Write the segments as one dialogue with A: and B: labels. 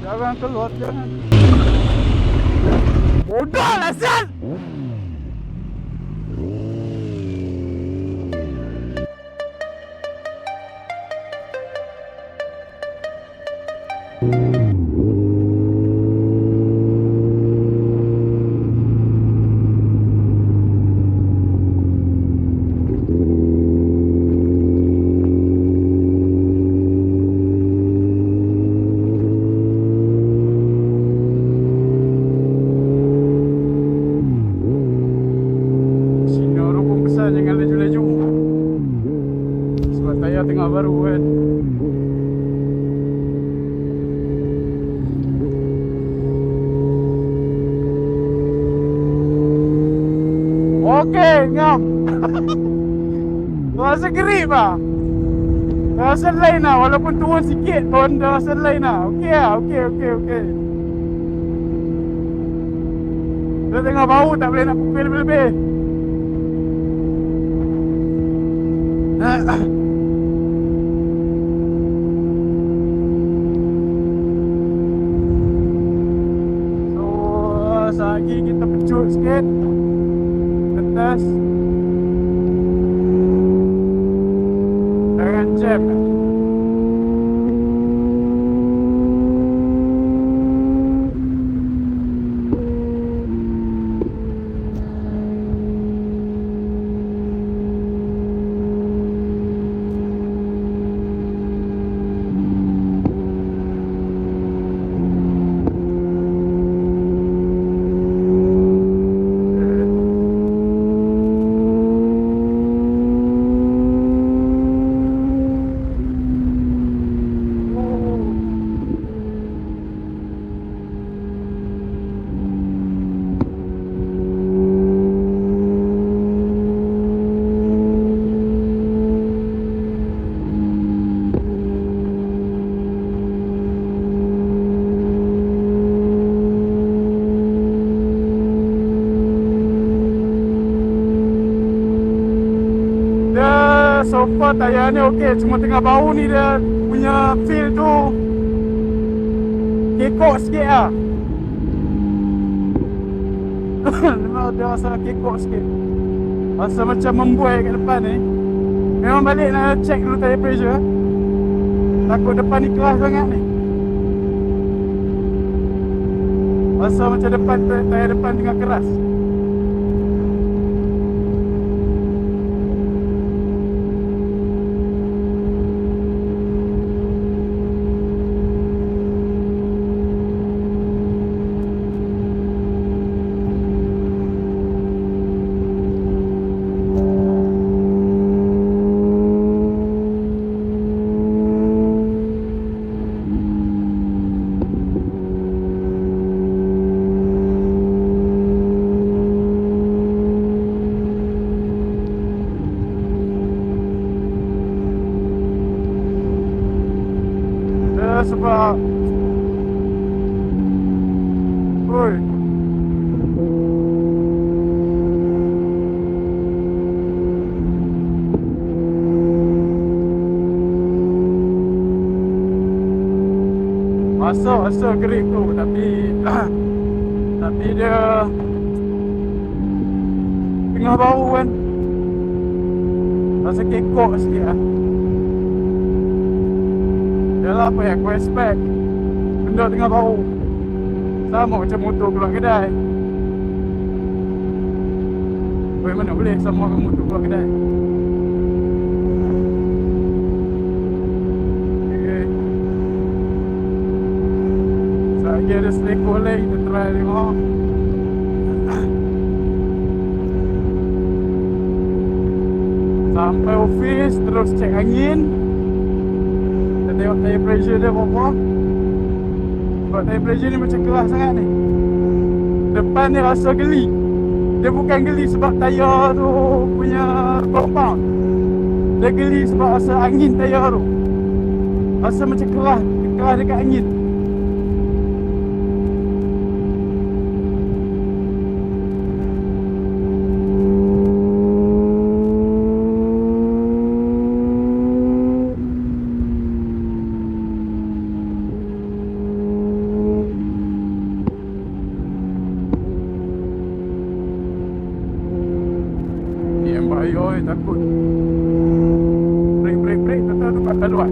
A: Jangan keluar, jangan. Bodoh lah, Sal! Jangan laju-laju sebab tayar tengah baru kan. Okey, ngam. Rasa gerip lah. Rasa lain lah. Walaupun turun sikit pun rasa lain lah. Okey lah. Okey. Dia tengah bau tak boleh nak pukul lebih-lebih. So, lagi kita pecut sikit ke atas. Jangan jam. So far tayar ni okey, cuma tengah bau ni dia punya feel tu kekok sikit lah. Memang dia rasa kekok sikit, rasa macam membuai kat depan ni. Memang balik nak check dulu tayar pressure, takut depan ni keras sangat ni. Rasa macam tayar depan tengah keras. Sebab oi, masuk grip tu, tapi dia tengah bau kan, rasa kekok sikit lah. Yalah, apa yang aku expect, benda tengah bau. Sama macam motor keluar kedai. Mana boleh sama dengan motor keluar kedai. Okay. Lagi ada selekor lain, kita try tengok. Sampai office, terus cek angin. Tengok tayar pressure dia berapa. Sebab tayar pressure ni macam keras sangat ni. Depan ni rasa geli. Dia bukan geli sebab tayar tu punya compound. Dia geli sebab rasa angin tayar tu. Rasa macam keras dekat angin. Ayo, takut. Break. Tak dapat keluar.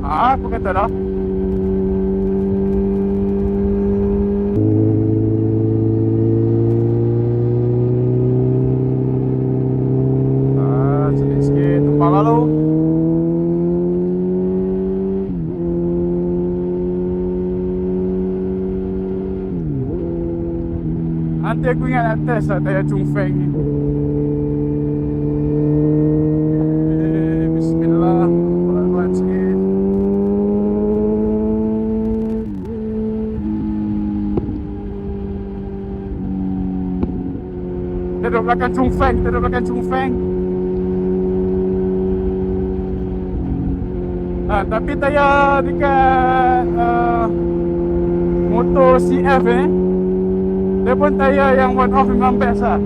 A: Apa kata dah? Sedikit sikit tumpang lalu. Nanti aku ingat nak test lah tayar Chung Feng ni. Bismillah. Pelan-pelan sikit. Kita duduk belakang Chung Feng. Tapi tayar dekat motor CF dia pun tayar yang one off memang best lah.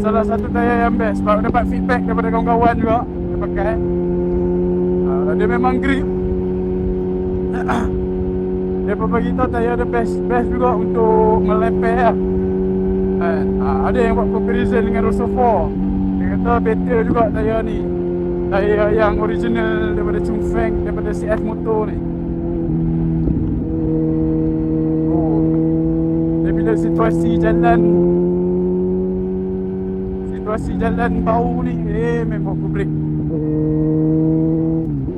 A: Salah satu tayar yang best. Sebab dapat feedback daripada kawan-kawan juga dia pakai. Dia memang grip. Dia pun bagi tahu tayar dia best juga untuk melepeh lah. Ada yang buat comparison dengan Rosso 4. Dia kata better juga tayar ni. Tayar yang original daripada Chung Feng, daripada CF motor ni. Bila situasi jalan bau ni memang publik.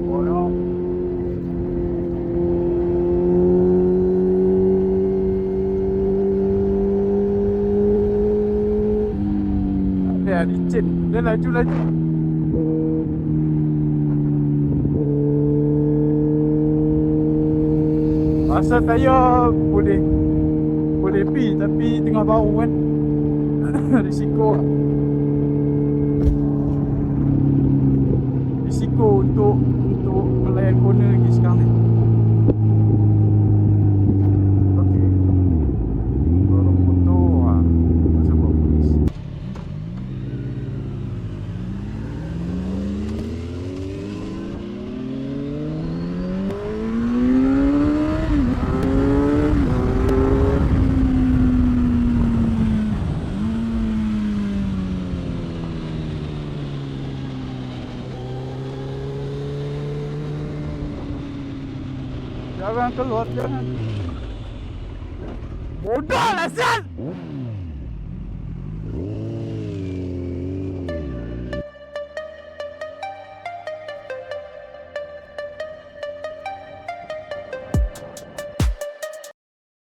A: Oh no. Dia licin. Dia laju. Pasal tayar boleh pi tapi tengah bau kan. Risiko untuk melayan corner lagi sekarang ni. Okey. Dorong motor pasal buat polis. Jangan keluar, jangan. Bodoh lah, Sial!